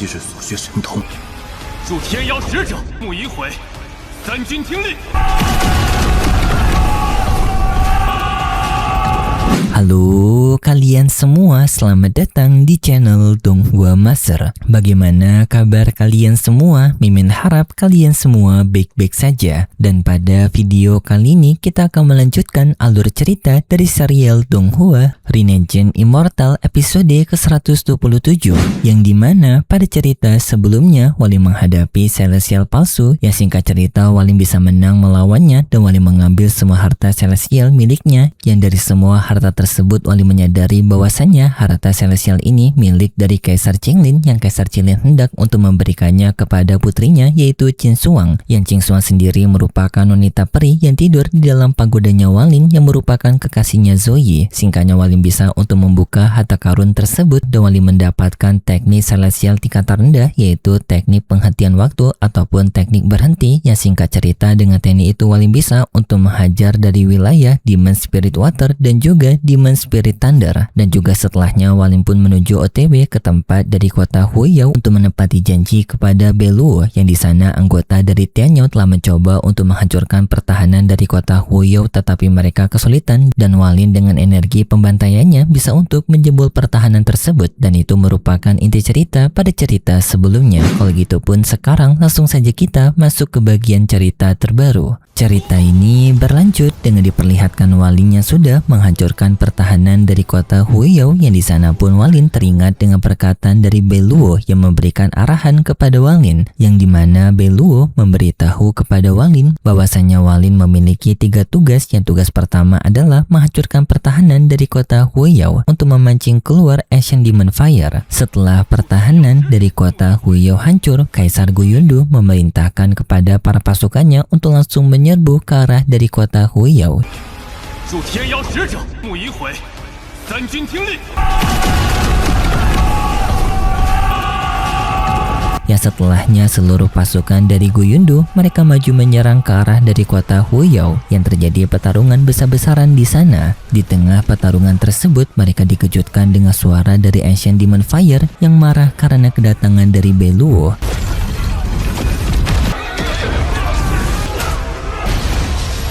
即是所学神通。助天妖使者，木已毁，三军听令。 Halo kalian semua, selamat datang di channel Donghua Master. Bagaimana kabar kalian semua? Mimin harap kalian semua baik-baik saja. Dan pada video kali ini kita akan melanjutkan alur cerita dari serial Donghua Rinnegan Immortal episode ke-127, yang dimana pada cerita sebelumnya Walin menghadapi Celestial palsu, yang singkat cerita Walin bisa menang melawannya dan Walin mengambil semua harta Celestial miliknya, yang dari semua harta tersebut Walin menyadari bahwasannya harta Celestial ini milik dari Kaisar Qinglin, yang Kaisar Qinglin hendak untuk memberikannya kepada putrinya yaitu Qin Shuang, yang Qin Shuang sendiri merupakan wanita peri yang tidur di dalam pagodanya Walin yang merupakan kekasihnya Zoe. Singkatnya Walin bisa untuk membuka harta karun tersebut dan Walin mendapatkan teknik Celestial tingkat rendah yaitu teknik penghentian waktu ataupun teknik berhenti, yang singkat cerita dengan teknik itu Walin bisa untuk menghajar dari wilayah Demon Spirit Water dan juga Demon Spirit Thunder. Dan juga setelahnya Walin pun menuju OTW ke tempat dari kota Huiyao untuk menepati janji kepada Beluo, yang di sana anggota dari Tianyao telah mencoba untuk menghancurkan pertahanan dari kota Huiyao, tetapi mereka kesulitan dan Walin dengan energi pembantaiannya bisa untuk menjebol pertahanan tersebut, dan itu merupakan inti cerita pada cerita sebelumnya. Kalau gitu pun sekarang langsung saja kita masuk ke bagian cerita terbaru. Cerita ini berlanjut dengan diperlihatkan Walin yang sudah menghancurkan pertahanan dari kota Huiyao, yang di sana pun Walin teringat dengan perkataan dari Beluo yang memberikan arahan kepada Walin, yang dimana Beluo memberitahu kepada Walin bahwasannya Walin memiliki 3 tugas, yang tugas pertama adalah menghancurkan pertahanan dari kota Huiyao untuk memancing keluar Ancient Demon Fire. Setelah pertahanan dari kota Huiyao hancur, Kaisar Guyundu memerintahkan kepada para pasukannya untuk langsung menyerbu ke arah dari kota Huiyao. 助天妖使者，木已毁，三军听令。 Ya setelahnya seluruh pasukan dari Guyundu mereka maju menyerang ke arah dari kota Huiyao, yang terjadi pertarungan besar-besaran di sana. Di tengah pertarungan tersebut mereka dikejutkan dengan suara dari Ancient Demon Fire yang marah karena kedatangan dari Beluo.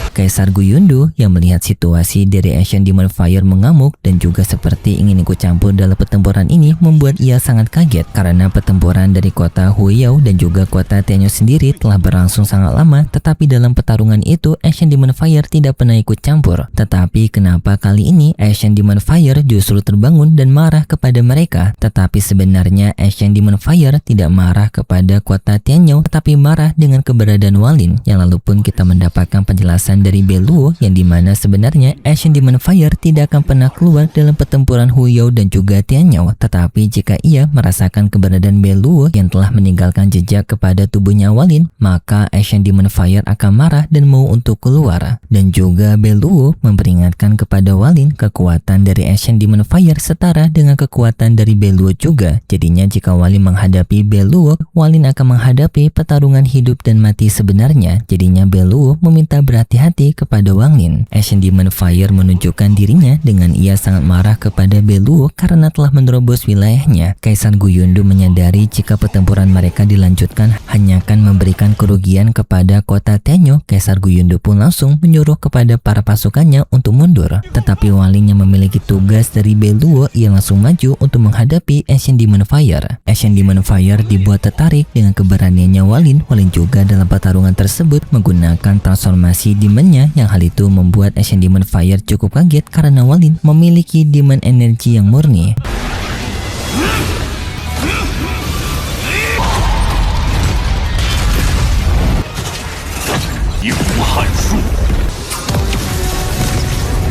Kaisar Guyundu yang melihat situasi dari Ancient Demon Fire mengamuk dan juga seperti ingin ikut campur dalam pertempuran ini membuat ia sangat kaget, karena pertempuran dari kota Huiyao dan juga kota Tianyao sendiri telah berlangsung sangat lama, tetapi dalam pertarungan itu Ancient Demon Fire tidak pernah ikut campur. Tetapi kenapa kali ini Ancient Demon Fire justru terbangun dan marah kepada mereka? Tetapi sebenarnya Ancient Demon Fire tidak marah kepada kota Tianyao, tetapi marah dengan keberadaan Walin, yang lalu pun kita mendapatkan penjelasan dari Beluo yang dimana sebenarnya Ancient Demon Fire tidak akan pernah keluar dalam pertempuran Huiyao dan juga Tianyao, tetapi jika ia merasakan keberadaan Beluo yang telah meninggalkan jejak kepada tubuhnya Walin, maka Ancient Demon Fire akan marah dan mau untuk keluar. Dan juga Beluo memperingatkan kepada Walin kekuatan dari Ancient Demon Fire setara dengan kekuatan dari Beluo juga. Jadinya jika Walin menghadapi Beluo, Walin akan menghadapi pertarungan hidup dan mati sebenarnya. Jadinya Beluo meminta berhati-hati kepada Walin. Ancient Demon Fire menunjukkan dirinya dengan ia sangat marah kepada Beluo karena telah menerobos wilayahnya. Kaisar Guyundu menyadari jika pertempuran mereka dilanjutkan hanya akan memberikan kerugian kepada kota Tianyao. Kaisar Guyundu pun langsung menyuruh kepada para pasukannya untuk mundur. Tetapi Walin yang memiliki tugas dari Beluo, ia langsung maju untuk menghadapi Ancient Demon Fire. Ancient Demon Fire dibuat tertarik dengan keberaniannya Walin. Walin juga dalam pertarungan tersebut menggunakan transformasi demon, yang hal itu membuat Ancient Demon Fire cukup kaget karena Walin memiliki demon energi yang murni.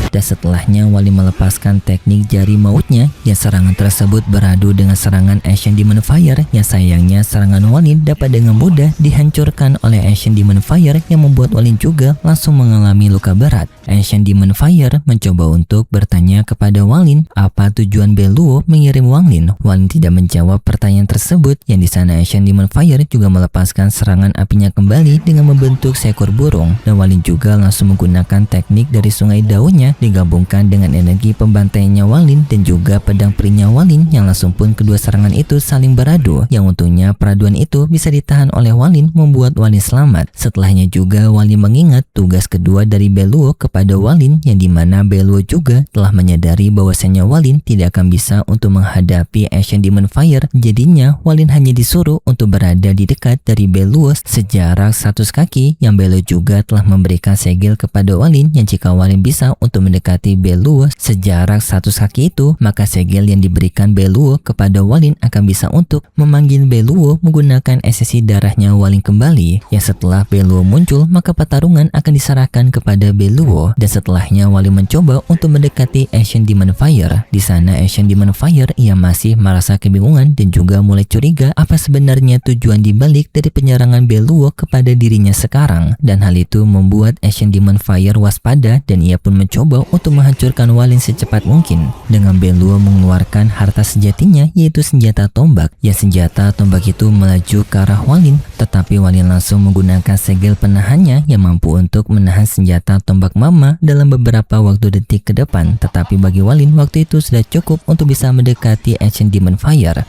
Dan setelahnya Walin melepaskan teknik jari mautnya, yang serangan tersebut beradu dengan serangan Ancient Demon Fire, yang sayangnya serangan Walin dapat dengan mudah dihancurkan oleh Ancient Demon Fire yang membuat Walin juga langsung mengalami luka berat. Ancient Demon Fire mencoba untuk bertanya kepada Walin apa tujuan Beluo mengirim Walin. Walin tidak menjawab pertanyaan tersebut, yang di sana Ancient Demon Fire juga melepaskan serangan apinya kembali dengan membentuk seekor burung, dan Walin juga langsung menggunakan teknik dari sungai daunnya digabungkan dengan energi pembantaiannya Walin dan juga pedang perinya Walin, yang langsung pun kedua serangan itu saling beradu, yang untungnya peraduan itu bisa ditahan oleh Walin, membuat Walin selamat. Setelahnya juga Walin mengingat tugas kedua dari Beluo kepada Walin, yang dimana Beluo juga telah menyadari bahwasanya Walin tidak akan bisa untuk menghadapi Ancient Demon Fire. Jadinya Walin hanya disuruh untuk berada di dekat dari Beluo sejarak 100 kaki, yang Beluo juga telah memberikan segel kepada Walin, yang jika Walin bisa untuk mendekati Beluo sejarak 100 kaki itu, maka segel yang diberikan Beluo kepada Walin akan bisa untuk memanggil Beluo menggunakan esensi darahnya Walin kembali. Yang setelah Beluo muncul, maka pertarungan akan diserahkan kepada Beluo, dan setelahnya Walin mencoba untuk mendekati Ancient Demon Fire. Di sana Ancient Demon Fire ia masih merasa kebingungan dan juga mulai curiga apa sebenarnya tujuan dibalik dari penyerangan Beluo kepada dirinya sekarang, dan hal itu membuat Ancient Demon Fire waspada dan ia pun mencoba untuk menghancurkan Walin secepat mungkin dengan Beluo mengeluarkan harta sejatinya, yaitu senjata tombak. Ya, senjata tombak itu melaju ke arah Walin, tetapi Walin langsung menggunakan segel penahannya yang mampu untuk menahan senjata tombak Mama dalam beberapa waktu detik ke depan. Tetapi bagi Walin waktu itu sudah cukup untuk bisa mendekati Ancient Demon Fire.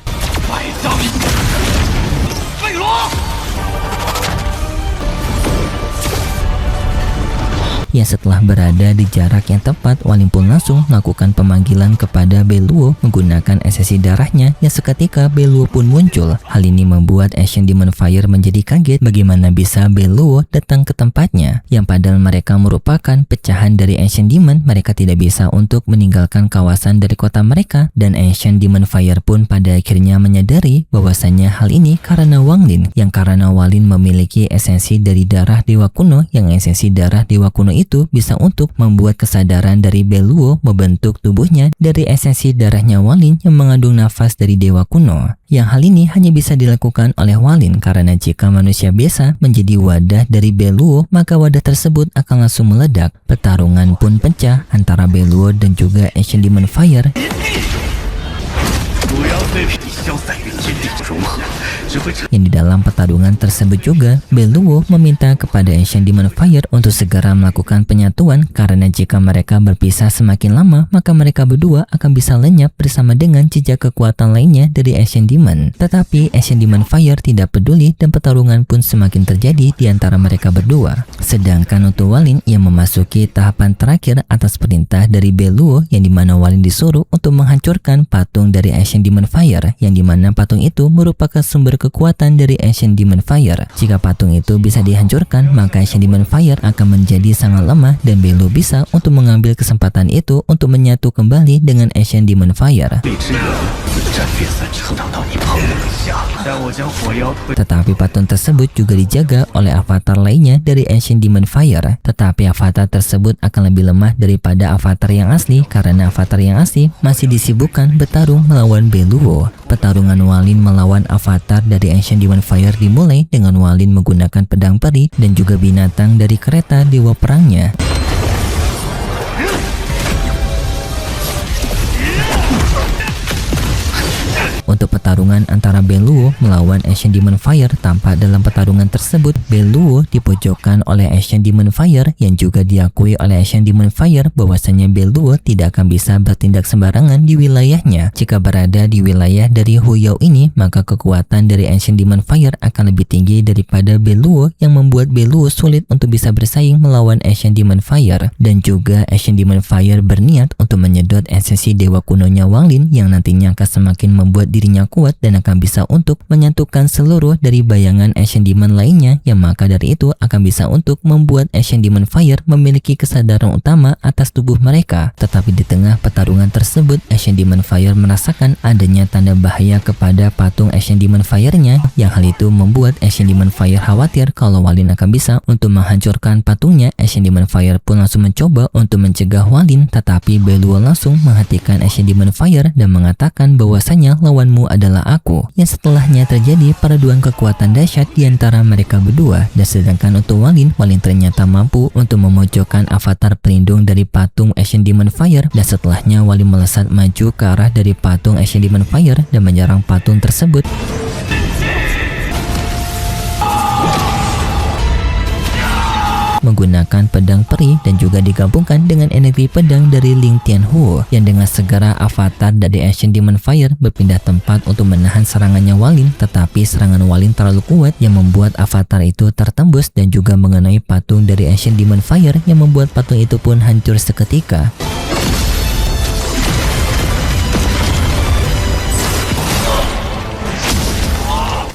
Ya, setelah berada di jarak yang tepat, Walin pun langsung melakukan pemanggilan kepada Beluo menggunakan esensi darahnya, yang seketika Beluo pun muncul. Hal ini membuat Ancient Demon Fire menjadi kaget bagaimana bisa Beluo datang ke tempatnya, yang padahal mereka merupakan pecahan dari Ancient Demon. Mereka tidak bisa untuk meninggalkan kawasan dari kota mereka, dan Ancient Demon Fire pun pada akhirnya menyadari bahwasanya hal ini karena Wang Lin, yang karena Walin memiliki esensi dari darah dewa kuno, yang esensi darah dewa kuno itu bisa untuk membuat kesadaran dari Beluo membentuk tubuhnya dari esensi darahnya Walin yang mengandung nafas dari dewa kuno. Yang hal ini hanya bisa dilakukan oleh Walin karena jika manusia biasa menjadi wadah dari Beluo, maka wadah tersebut akan langsung meledak. Pertarungan pun pecah antara Beluo dan juga Ancient Demon Fire. Yang di dalam pertarungan tersebut juga Beluo meminta kepada Ancient Demon Fire untuk segera melakukan penyatuan, karena jika mereka berpisah semakin lama maka mereka berdua akan bisa lenyap bersama dengan jejak kekuatan lainnya dari Ancient Demon. Tetapi Ancient Demon Fire tidak peduli dan pertarungan pun semakin terjadi di antara mereka berdua. Sedangkan untuk Walin yang memasuki tahapan terakhir atas perintah dari Beluo, yang dimana Walin disuruh untuk menghancurkan patung dari Ancient Demon Fire, yang dimana patung itu merupakan sumber kekuatan dari Ancient Demon Fire. Jika patung itu bisa dihancurkan, maka Ancient Demon Fire akan menjadi sangat lemah dan Beluo bisa untuk mengambil kesempatan itu untuk menyatu kembali dengan Ancient Demon Fire. Tetapi patung tersebut juga dijaga oleh avatar lainnya dari Ancient Demon Fire. Tetapi avatar tersebut akan lebih lemah daripada avatar yang asli, karena avatar yang asli masih disibukkan bertarung melawan Beluo. Pertarungan Walin melawan avatar dari Ancient Demon Fire dimulai dengan Walin menggunakan pedang peri dan juga binatang dari kereta dewa perangnya. Untuk pertarungan antara Beluo melawan Ancient Demon Fire, tampak dalam pertarungan tersebut Beluo dipojokkan oleh Ancient Demon Fire, yang juga diakui oleh Ancient Demon Fire bahwasanya Beluo tidak akan bisa bertindak sembarangan di wilayahnya. Jika berada di wilayah dari Huyao ini, maka kekuatan dari Ancient Demon Fire akan lebih tinggi daripada Beluo, yang membuat Beluo sulit untuk bisa bersaing melawan Ancient Demon Fire. Dan juga Ancient Demon Fire berniat untuk menyedot esensi dewa kunonya Wang Lin, yang nantinya akan semakin membuat dirinya kuat dan akan bisa untuk menyatukan seluruh dari bayangan Ancient Demon lainnya, yang maka dari itu akan bisa untuk membuat Ancient Demon Fire memiliki kesadaran utama atas tubuh mereka. Tetapi di tengah pertarungan tersebut, Ancient Demon Fire merasakan adanya tanda bahaya kepada patung Ancient Demon Fire-nya, yang hal itu membuat Ancient Demon Fire khawatir kalau Walin akan bisa untuk menghancurkan patungnya. Ancient Demon Fire pun langsung mencoba untuk mencegah Walin, tetapi Beluo langsung menghentikan Ancient Demon Fire dan mengatakan bahwasanya lawanmu adalah aku. Yang setelahnya terjadi peraduan kekuatan dahsyat di antara mereka berdua, dan sedangkan untuk Walin ternyata mampu untuk memojokkan avatar pelindung dari patung Ancient Demon Fire, dan setelahnya Walin melesat maju ke arah dari patung Ancient Demon Fire dan menyerang patung tersebut. menggunakan pedang peri dan juga digabungkan dengan energi pedang dari Ling Tianhu yang dengan segera avatar dari Ancient Demon Fire berpindah tempat untuk menahan serangannya Walin, tetapi serangan Walin terlalu kuat yang membuat avatar itu tertembus dan juga mengenai patung dari Ancient Demon Fire yang membuat patung itu pun hancur seketika.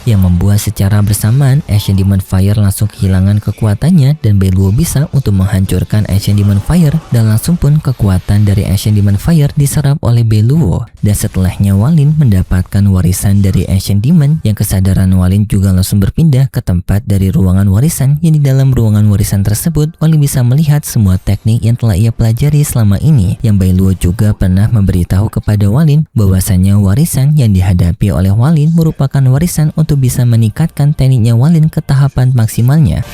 Yang membuat secara bersamaan Ancient Demon Fire langsung kehilangan kekuatannya dan Beluo bisa untuk menghancurkan Ancient Demon Fire, dan langsung pun kekuatan dari Ancient Demon Fire diserap oleh Beluo. Dan setelahnya Walin mendapatkan warisan dari Ancient Demon, yang kesadaran Walin juga langsung berpindah ke tempat dari ruangan warisan, yang di dalam ruangan warisan tersebut Walin bisa melihat semua teknik yang telah ia pelajari selama ini, yang Beluo juga pernah memberitahu kepada Walin bahwasanya warisan yang dihadapi oleh Walin merupakan warisan untuk bisa meningkatkan tekniknya Walin ke tahapan maksimalnya.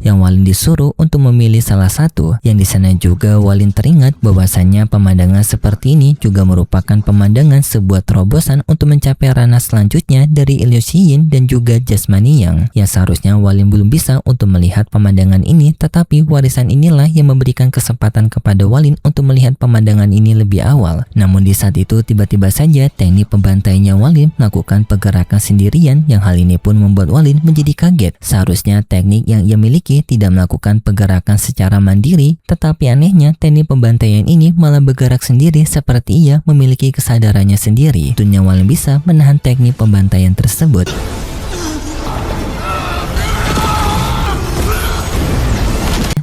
Yang Walin disuruh untuk memilih salah satu, yang di sana juga Walin teringat bahwasanya pemandangan seperti ini juga merupakan pemandangan sebuah terobosan untuk mencapai ranah selanjutnya dari ilusi yin dan juga jasmani yang seharusnya Walin belum bisa untuk melihat pemandangan ini, tetapi warisan inilah yang memberikan kesempatan kepada Walin untuk melihat pemandangan ini lebih awal. Namun di saat itu tiba-tiba saja teknik pembantaiannya Walin melakukan pergerakan sendirian, yang hal ini pun membuat Walin menjadi kaget. Seharusnya teknik yang ia miliki tidak melakukan pergerakan secara mandiri, tetapi anehnya teknik pembantaian ini malah bergerak sendiri seperti ia memiliki kesadarannya sendiri. Tentunya Walin bisa menahan teknik pembantaian tersebut.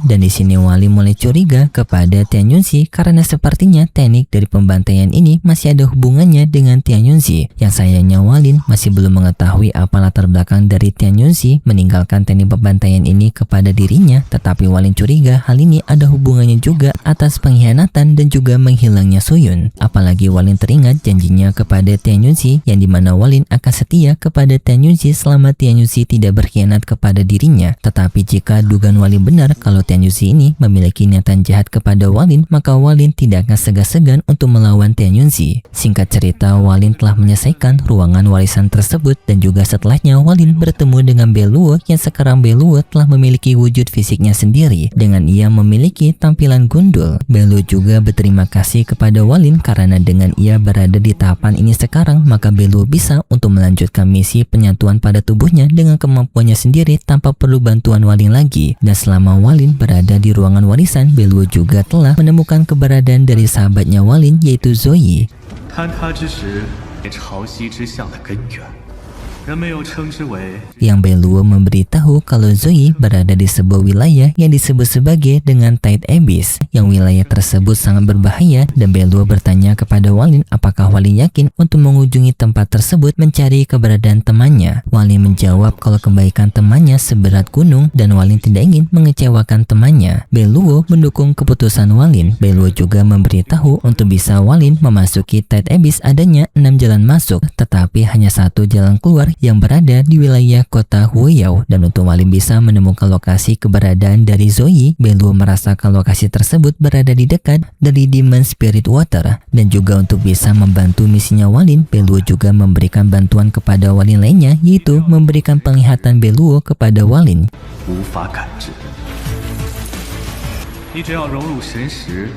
Dan di sini Walin mulai curiga kepada Tian Yunzi karena sepertinya teknik dari pembantaian ini masih ada hubungannya dengan Tian Yunzi. Yang sayangnya Walin masih belum mengetahui apa latar belakang dari Tian Yunzi meninggalkan teknik pembantaian ini kepada dirinya, tetapi Walin curiga hal ini ada hubungannya juga atas pengkhianatan dan juga menghilangnya Suyun. Apalagi Walin teringat janjinya kepada Tian Yunzi yang dimana Walin akan setia kepada Tian Yunzi selama Tian Yunzi tidak berkhianat kepada dirinya. Tetapi jika dugaan Walin benar kalau Tian Yunzi ini memiliki niatan jahat kepada Walin, maka Walin tidak akan segan-segan untuk melawan Tian Yunzi. Singkat cerita, Walin telah menyelesaikan ruangan warisan tersebut dan juga setelahnya Walin bertemu dengan Beluo, yang sekarang Beluo telah memiliki wujud fisiknya sendiri dengan ia memiliki tampilan gundul. Beluo juga berterima kasih kepada Walin karena dengan ia berada di tahapan ini sekarang, maka Beluo bisa untuk melanjutkan misi penyatuan pada tubuhnya dengan kemampuannya sendiri tanpa perlu bantuan Walin lagi. Dan selama Walin berada di ruangan warisan, Beluo juga telah menemukan keberadaan dari sahabatnya Walin, yaitu Zoe. Yang Beluo memberitahu kalau Zoe berada di sebuah wilayah yang disebut sebagai dengan Tide Abyss, yang wilayah tersebut sangat berbahaya, dan Beluo bertanya kepada Walin apakah Walin yakin untuk mengunjungi tempat tersebut mencari keberadaan temannya. Walin menjawab kalau kebaikan temannya seberat gunung dan Walin tidak ingin mengecewakan temannya. Beluo mendukung keputusan Walin. Beluo juga memberitahu untuk bisa Walin memasuki Tide Abyss adanya 6 jalan masuk, tetapi hanya satu jalan keluar yang berada di wilayah kota Huiyao. Dan untuk Walin bisa menemukan lokasi keberadaan dari Zoe, Beluo merasakan lokasi tersebut berada di dekat dari Demon Spirit Water. Dan juga untuk bisa membantu misinya Walin, Beluo juga memberikan bantuan kepada Walin lainnya, yaitu memberikan penglihatan Beluo kepada Walin.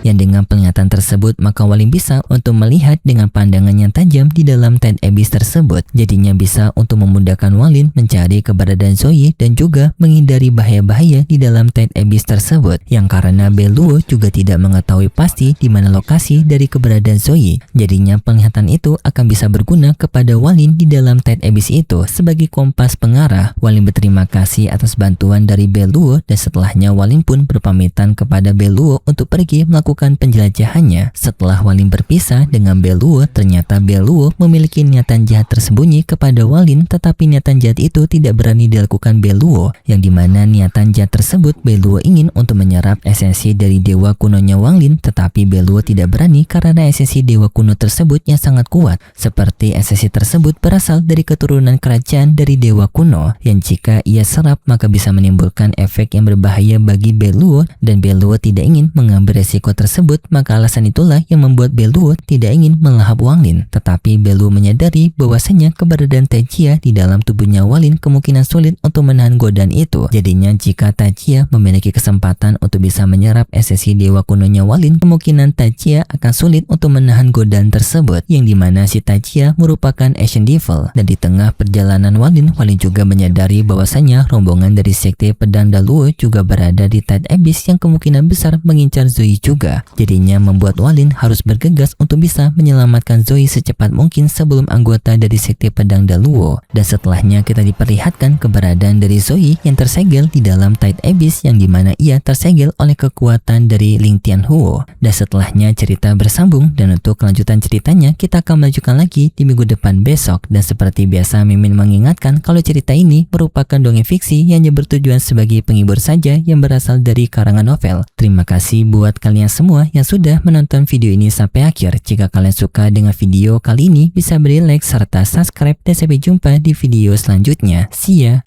Yang dengan penglihatan tersebut maka Walin bisa untuk melihat dengan pandangan yang tajam di dalam Tide Abyss tersebut. Jadinya bisa untuk memudahkan Walin mencari keberadaan Zoe dan juga menghindari bahaya-bahaya di dalam Tide Abyss tersebut. Yang karena Beluo juga tidak mengetahui pasti di mana lokasi dari keberadaan Zoe, jadinya penglihatan itu akan bisa berguna kepada Walin di dalam Tide Abyss itu sebagai kompas pengarah. Walin berterima kasih atas bantuan dari Beluo dan setelahnya Walin pun berpamitan kepada Beluo untuk pergi melakukan penjelajahannya. Setelah Walin berpisah dengan Beluo, ternyata Beluo memiliki niatan jahat tersembunyi kepada Walin, tetapi niatan jahat itu tidak berani dilakukan Beluo, yang dimana niatan jahat tersebut Beluo ingin untuk menyerap esensi dari dewa kunonya Walin, tetapi Beluo tidak berani karena esensi dewa kuno tersebut yang sangat kuat, seperti esensi tersebut berasal dari keturunan kerajaan dari dewa kuno, yang jika ia serap maka bisa menimbulkan efek yang berbahaya bagi Beluo, dan Beluo tidak ingin mengambil resiko tersebut, maka alasan itulah yang membuat Beluo tidak ingin melahap Wang Lin. Tetapi Beluo menyadari bahwasanya keberadaan Tai Jia di dalam tubuhnya Wang Lin kemungkinan sulit untuk menahan godaan itu. Jadinya jika Tai Jia memiliki kesempatan untuk bisa menyerap esensi dewa kunonya Wang Lin, kemungkinan Tai Jia akan sulit untuk menahan godaan tersebut, yang dimana si Tai Jia merupakan Ancient Devil. Dan di tengah perjalanan Wang Lin juga menyadari bahwasanya rombongan dari sekte pedang Daluo juga berada di Tide Abyss yang kemungkinan besar mengincar Zoe juga. Jadinya membuat Wang Lin harus bergegas untuk bisa menyelamatkan Zoe secepat mungkin sebelum anggota dari sekte pedang Daluo. Dan setelahnya kita diperlihatkan keberadaan dari Zoe yang tersegel di dalam Tide Abyss, yang dimana ia tersegel oleh kekuatan dari Ling Tianhuo. Dan setelahnya cerita bersambung, dan untuk kelanjutan ceritanya kita akan melanjutkan lagi di minggu depan besok. Dan seperti biasa, Mimin mengingatkan kalau cerita ini merupakan dongeng fiksi yang hanya bertujuan sebagai penghibur saja yang berasal dari karangan novel. Terima kasih buat kalian semua yang sudah menonton video ini sampai akhir. Jika kalian suka dengan video kali ini, bisa beri like serta subscribe, dan sampai jumpa di video selanjutnya. See ya!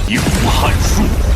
一幅汉书。